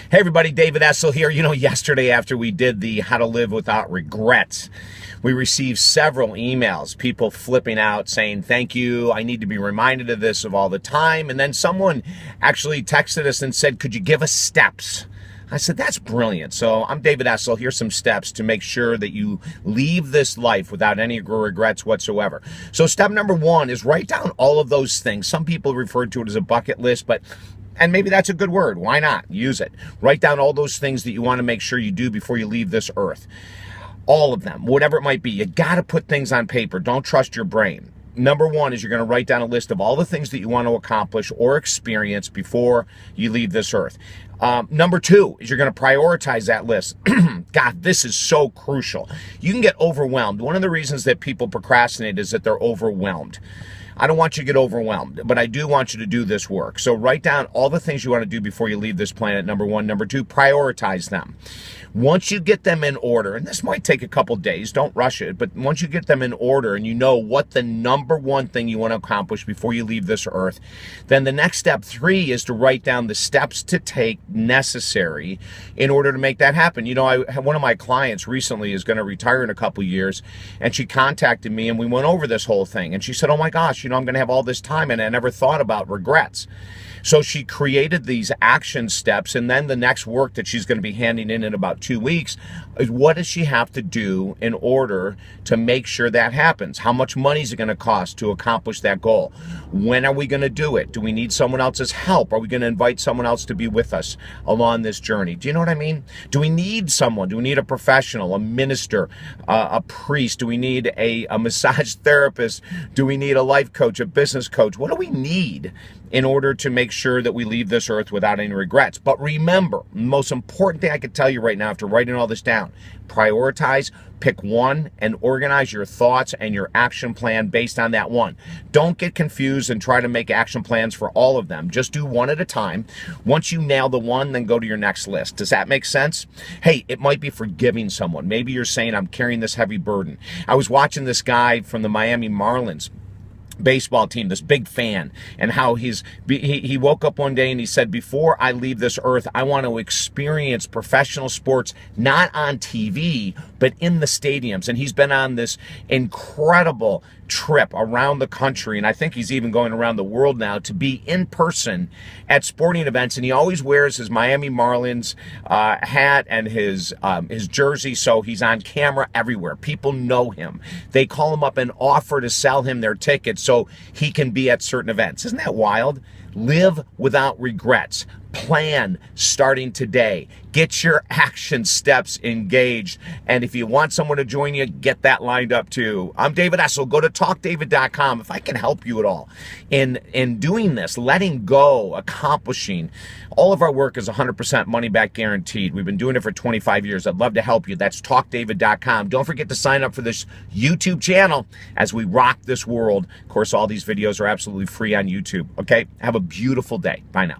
Hey everybody, David Essel here. You know, yesterday after we did the How to Live Without Regrets, we received several emails, people flipping out saying, thank you, I need to be reminded of this all the time. And then someone actually texted us and said, could you give us steps? I said, that's brilliant. So I'm David Essel. Here's some steps to make sure that you leave this life without any regrets whatsoever. So step number one is write down all of those things. Some people refer to it as a bucket list, and maybe that's a good word. Why not? Use it. Write down all those things that you want to make sure you do before you leave this earth. All of them, whatever it might be. You got to put things on paper. Don't trust your brain. Number one is you're going to write down a list of all the things that you want to accomplish or experience before you leave this earth. Number two is you're going to prioritize that list. God, this is so crucial. You can get overwhelmed. One of the reasons that people procrastinate is that they're overwhelmed. I don't want you to get overwhelmed, but I do want you to do this work. So write down all the things you want to do before you leave this planet, number one. Number two, prioritize them. Once you get them in order, and this might take a couple days, don't rush it, but once you get them in order and you know what the number one thing you want to accomplish before you leave this earth, then the next step three is to write down the steps to take necessary in order to make that happen. You know, one of my clients recently is going to retire in a couple years, and she contacted me and we went over this whole thing, and she said, oh my gosh, you know, I'm going to have all this time and I never thought about regrets. So she created these action steps, and then the next work that she's going to be handing in about 2 weeks is what does she have to do in order to make sure that happens? How much money is it going to cost to accomplish that goal? When are we going to do it? Do we need someone else's help? Are we going to invite someone else to be with us along this journey? Do you know what I mean? Do we need someone? Do we need a professional, a minister, a priest? Do we need a massage therapist? Do we need a life coach, a business coach? What do we need in order to make sure that we leave this earth without any regrets? But remember, the most important thing I can tell you right now after writing all this down, prioritize, pick one, and organize your thoughts and your action plan based on that one. Don't get confused and try to make action plans for all of them. Just do one at a time. Once you nail the one, then go to your next list. Does that make sense? Hey, it might be forgiving someone. Maybe you're saying, I'm carrying this heavy burden. I was watching this guy from the Miami Marlins baseball team, this big fan, and how he woke up one day and he said, before I leave this earth, I want to experience professional sports, not on TV, but in the stadiums. And he's been on this incredible trip around the country, and I think he's even going around the world now to be in person at sporting events. And he always wears his Miami Marlins hat and his jersey, so he's on camera everywhere. People know him. They call him up and offer to sell him their tickets so he can be at certain events. Isn't that wild? Live without regrets. Plan starting today. Get your action steps engaged. And if you want someone to join you, get that lined up too. I'm David Essel. Go to talkdavid.com if I can help you at all in doing this, letting go, accomplishing. All of our work is 100% money back guaranteed. We've been doing it for 25 years. I'd love to help you. That's talkdavid.com. Don't forget to sign up for this YouTube channel as we rock this world. Of course, all these videos are absolutely free on YouTube. Okay? Have a beautiful day. Bye now.